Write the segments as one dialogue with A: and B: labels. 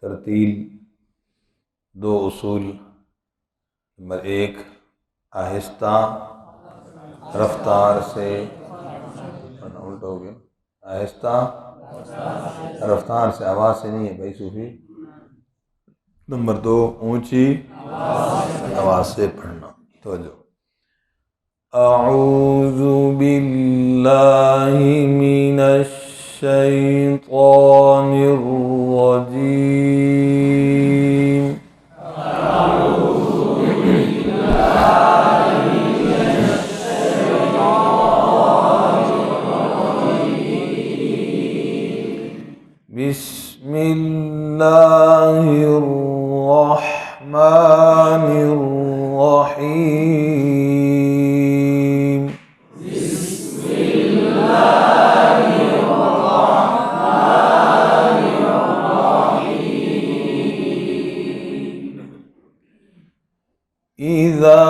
A: तरतील दो उसूल। नंबर 1, आहिस्ता रफ्तार से, उल्टा हो गया, आहिस्ता रफ्तार से, आवाज़ से नहीं है भाई सूफी। नंबर 2, ऊंची आवाज़ से पढ़ना। तो जो अऊज़ु बिल्लाहि मिनश शैतानिर रजीम। बिस्मिल्लाहिर्रहमानिर्रहीम। इज़ा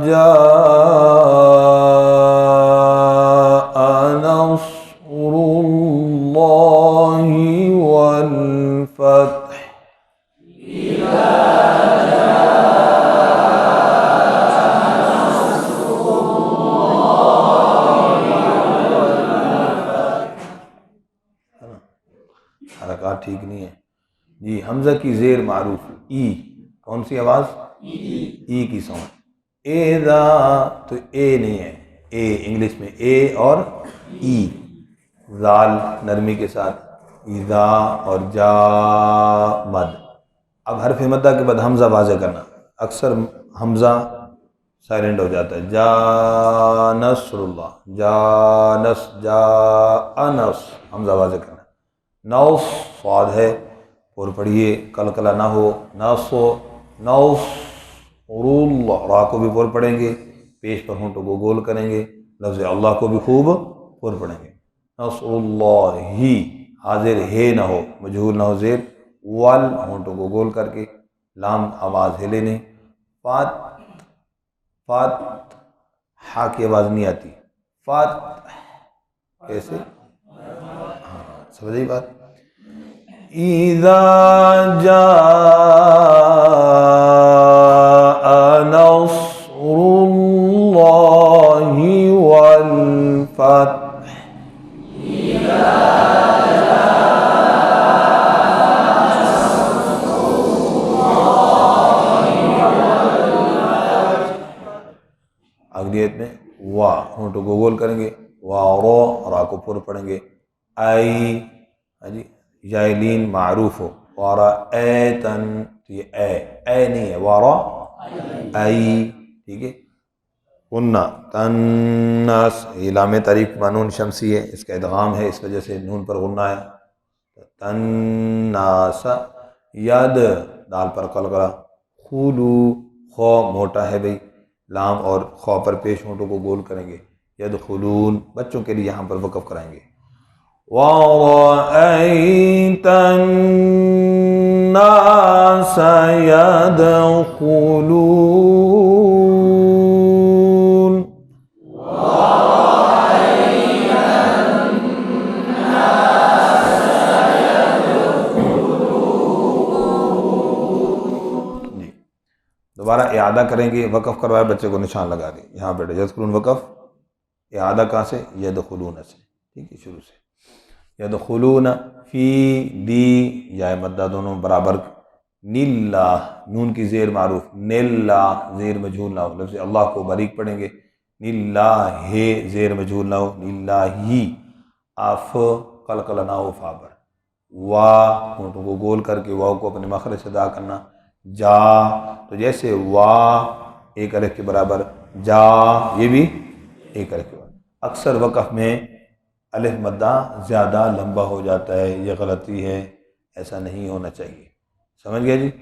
A: जाअ नस्रुल्लाहि वल फत्ह। हरकत ठीक नहीं है जी। हमजा की जेर मारूफ ई, कौन सी आवाज़? ई की साउंड। एदा तो ए नहीं है, ए इंग्लिश में ए और ई, जाल नरमी के साथ, ईदा और जा मद। अब हरफ मद्दा के बाद हमजा वाज़े करना। अक्सर हमजा साइलेंट हो जाता है। जा नस्रुल्लाह, जा नस, जा अनस, हमजा वाज़े करना। नौस स्वाद है, और पढ़िए कलकला ना हो। नसो नौस, रा को भी बोल पढ़ेंगे, पेश पर होंठों को गोल करेंगे। लफ्ज़ अल्लाह को भी खूब बोल पढ़ेंगे। नसरुल्लाही, हाजिर हे ना हो, मजहूल ना हो, जेर वाल, होंठों को गोल करके, लाम आवाज़ हिले नहीं। फात, फात हा की आवाज़ नहीं आती। फात कैसे? हाँ, समझिए बात। इज़ा जाअ नस्रुल्लाहि वल फत्ह। अगलियत में वाह, होंठों को गोल करेंगे, वाह रो, रा को पूरा पढ़ेंगे। आई, हाँ जी, जाइलीन मारूफ हो, वारा ए तन, तो ये ए नहीं है, वारा आई, ठीक है। उन्ना तन्नास, इलाम तारीफ मानून शमसी है, इसका इदगाम है, इस वजह से नून पर गुन्ना है। तन्नास, यद, दाल पर कलकला। खुलू, खौ मोटा है भाई, लाम और खौ पर पेश होंठों को गोल करेंगे। यदखुलून, बच्चों के लिए यहाँ पर वक़फ़ कराएंगे। वरअयतन्नास यदखुलून। जी, दोबारा इआदा करेंगे। वक़फ़ करवाए, बच्चे को निशान लगा दें, यहाँ बैठे। यदखुलून वक़फ़, इआदा कहाँ से? यदखुलून से, ठीक है, शुरू से। यदखुलून फी, दी या मद्दा दोनों बराबर। नीला, नून की जेर मारूफ, नीला जेर मजहूल ना हो। लफ्ज़ अल्लाह को बारीक पढ़ेंगे। नीला हे, जेर मजहूल ना हो। नीला ही, आफ कलकला ना हो, फाबर। वाह, होंठों को गोल करके वाह को अपने मखरज से अदा करना। जा, तो जैसे वाह एक अलफ के बराबर, जा ये भी एक अलफ के बराबर। अक्सर वक़फ़ में अलिफ मद्दा ज़्यादा लंबा हो जाता है, यह गलती है, ऐसा नहीं होना चाहिए। समझ गया जी?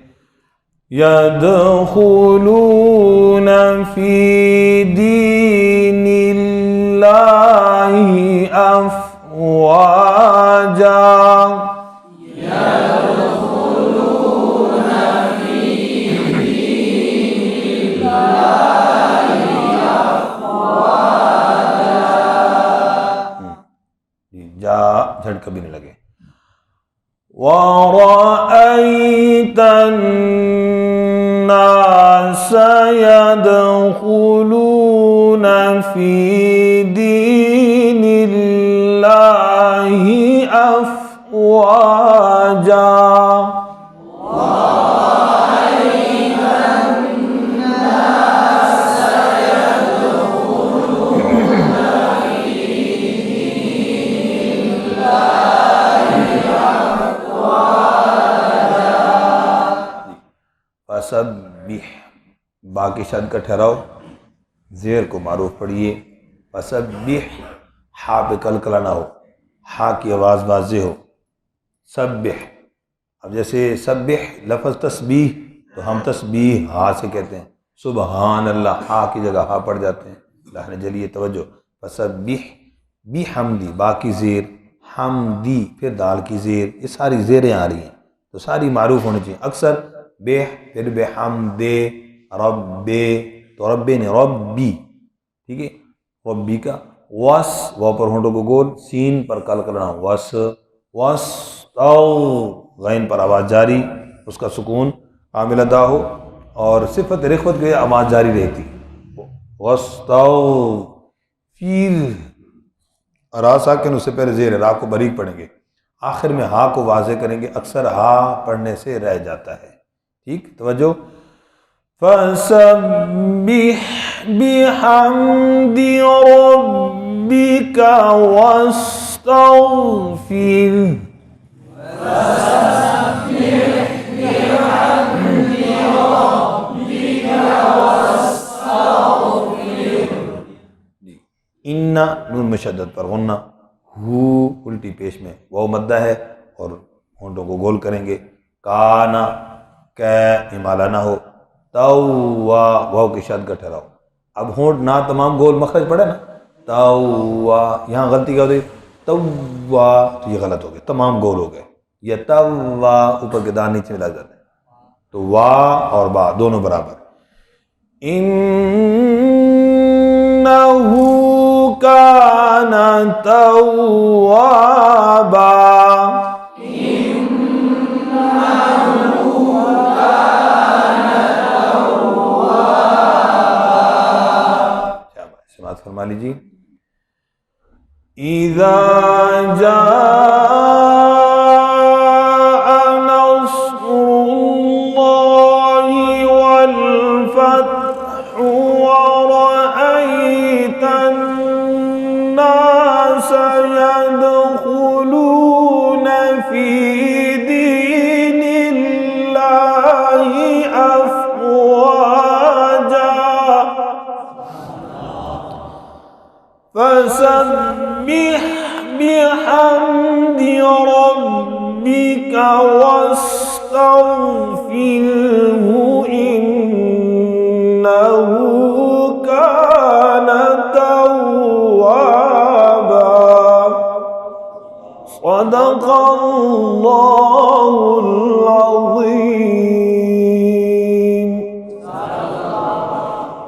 A: यदखुलून फी दीनिल्लाहि अफ़वाजा। जा झट कभी नहीं लगे। वरअयत अन्नास यदखुलून फी दीनिल्लाहि अफ़वाजा। फसब्बिह, बाकी शब्द का ठहराओ, ज़ेर को मारूफ पढ़िए। फसब्बिह, हा पे कलकला ना हो, हा की आवाज़ वाज़े हो। सब्बिह, अब जैसे सब्बिह लफ्ज़ तस्बीह, तो हम तस्बीह हा से कहते हैं। सुबहान अल्लाह, हा की जगह हा पड़ जाते हैं। अल्लाह ने जलिए तवज्जो। फसब्बिह बी हमदी, बाकी ज़ेर, हमदी फिर दाल की ज़ेर, ये सारी ज़ेरें आ रही हैं तो सारी मारूफ होनी चाहिए। अक्सर बेह फिर बेहमदे, रब्बे, तो रब्बे ने रब्बी, ठीक है, रब्बी का वस, वाव पर होंठों को गोल, सीन पर कल करना वस, वस गैन पर आवाज़ जारी, उसका सुकून कामिल अदा हो और सिफत रिख्वत के आवाज़ जारी रहती। वस्ताओ फिर रा साकिन, उससे पहले ज़ेर रा को बारीक पढ़ेंगे, आखिर में हा को वाज़े करेंगे। अक्सर हा पढ़ने से रह जाता है। ठीक, तवज्जो। फसब्बिह बिहम्दि रब्बिका वस्तगफिर। इन्ना नून मुशद्दद पर गुन्ना, हु उल्टी पेश में वाव मद्दा है और होंठों को गोल करेंगे। काना कै इमाला ना हो। तौवा, वाव की शद का ठहराओ। अब होंठ ना तमाम गोल मखरज पड़े ना, तौवा, यहाँ गलती क्या होती, तौवा, तो ये गलत हो गया, तमाम गोल हो गए। या तौवा, ऊपर के दान नीचे मिला जाता है, तो वा और बा दोनों बराबर। इन्नहु काना तौवाबा। समाअत फरमा लीजिए। इज़ा जाअ नस्रुल्लाहि वल फत्हु वरअयतन नास यदखुलून फी दीनिल्लाहि अफ़वाजा। फसब्बिह बिहम्दि रब्बिका वस्तगफिरहु इन्नहु काना तव्वाबा। सदक़ल्लाहुल अज़ीम।